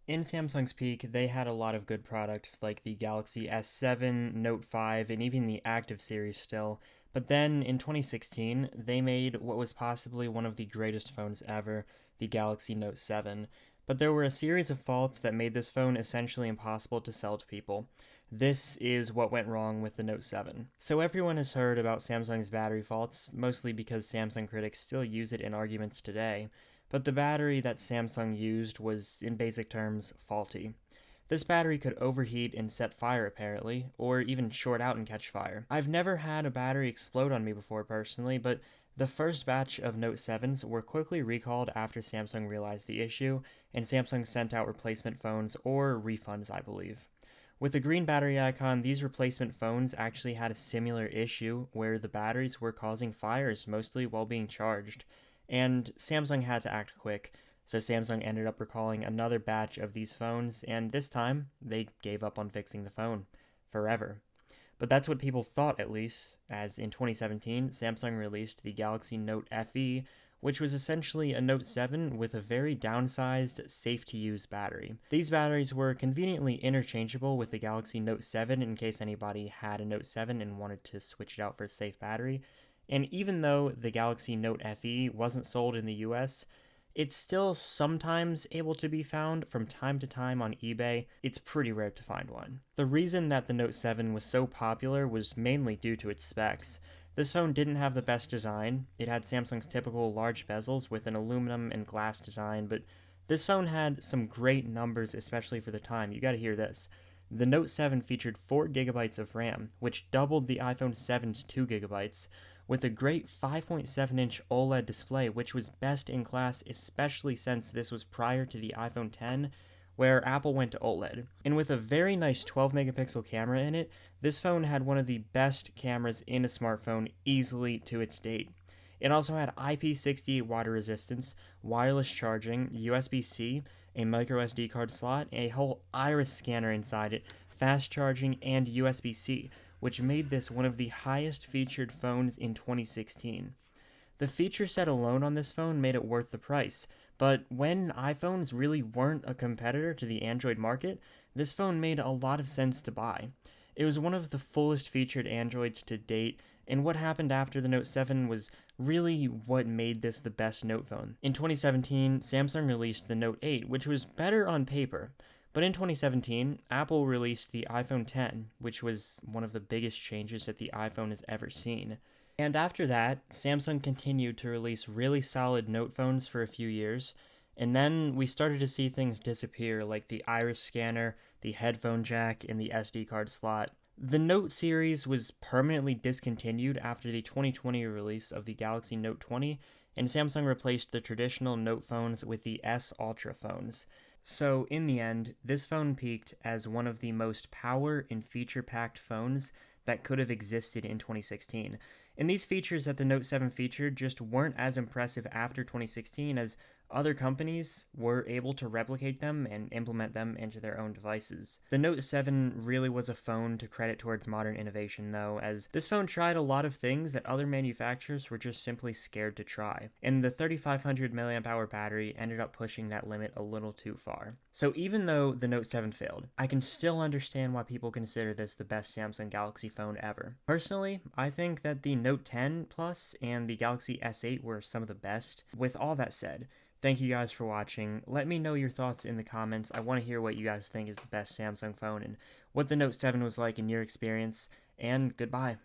In Samsung's peak, they had a lot of good products like the Galaxy S7, Note 5, and even the Active series still. But then in 2016, they made what was possibly one of the greatest phones ever, the Galaxy Note 7. But there were a series of faults that made this phone essentially impossible to sell to people. This is what went wrong with the Note 7. So everyone has heard about Samsung's battery faults, mostly because Samsung critics still use it in arguments today, but the battery that Samsung used was, in basic terms, faulty. This battery could overheat and set fire apparently, or even short out and catch fire. I've never had a battery explode on me before personally, but the first batch of Note 7s were quickly recalled after Samsung realized the issue, and Samsung sent out replacement phones or refunds, I believe. With the green battery icon, these replacement phones actually had a similar issue where the batteries were causing fires mostly while being charged, and Samsung had to act quick, so Samsung ended up recalling another batch of these phones, and this time they gave up on fixing the phone forever. But that's what people thought, at least, as in 2017, Samsung released the Galaxy Note FE, which was essentially a Note 7 with a very downsized, safe to use battery. These batteries were conveniently interchangeable with the Galaxy Note 7 in case anybody had a Note 7 and wanted to switch it out for a safe battery. And even though the Galaxy Note FE wasn't sold in the US, it's still sometimes able to be found from time to time on eBay. It's pretty rare to find one. The reason that the Note 7 was so popular was mainly due to its specs. This phone didn't have the best design. It had Samsung's typical large bezels with an aluminum and glass design, but this phone had some great numbers, especially for the time. You gotta hear this. The Note 7 featured 4 gigabytes of RAM, which doubled the iPhone 7's 2 gigabytes, with a great 5.7-inch OLED display, which was best in class, especially since this was prior to the iPhone X, where Apple went to OLED. And with a very nice 12 megapixel camera in it, this phone had one of the best cameras in a smartphone easily to its date. It also had IP68 water resistance, wireless charging, USB-C, a micro SD card slot, a whole iris scanner inside it, fast charging, and USB-C, which made this one of the highest featured phones in 2016. The feature set alone on this phone made it worth the price, but when iPhones really weren't a competitor to the Android market, this phone made a lot of sense to buy. It was one of the fullest featured Androids to date, and what happened after the Note 7 was really what made this the best Note phone. In 2017, Samsung released the Note 8, which was better on paper. But in 2017, Apple released the iPhone X, which was one of the biggest changes that the iPhone has ever seen. And after that, Samsung continued to release really solid Note phones for a few years, and then we started to see things disappear like the iris scanner, the headphone jack, and the SD card slot. The Note series was permanently discontinued after the 2020 release of the Galaxy Note 20, and Samsung replaced the traditional Note phones with the S Ultra phones. So, in the end, this phone peaked as one of the most power and feature packed phones that could have existed in 2016. And these features that the Note 7 featured just weren't as impressive after 2016 as other companies were able to replicate them and implement them into their own devices. The Note 7 really was a phone to credit towards modern innovation, though, as this phone tried a lot of things that other manufacturers were just simply scared to try, and the 3500 mAh battery ended up pushing that limit a little too far. So even though the Note 7 failed, I can still understand why people consider this the best Samsung Galaxy phone ever. Personally, I think that the Note 10 Plus and the Galaxy S8 were some of the best. With all that said, thank you guys for watching. Let me know your thoughts in the comments. I want to hear what you guys think is the best Samsung phone and what the Note 7 was like in your experience. And goodbye.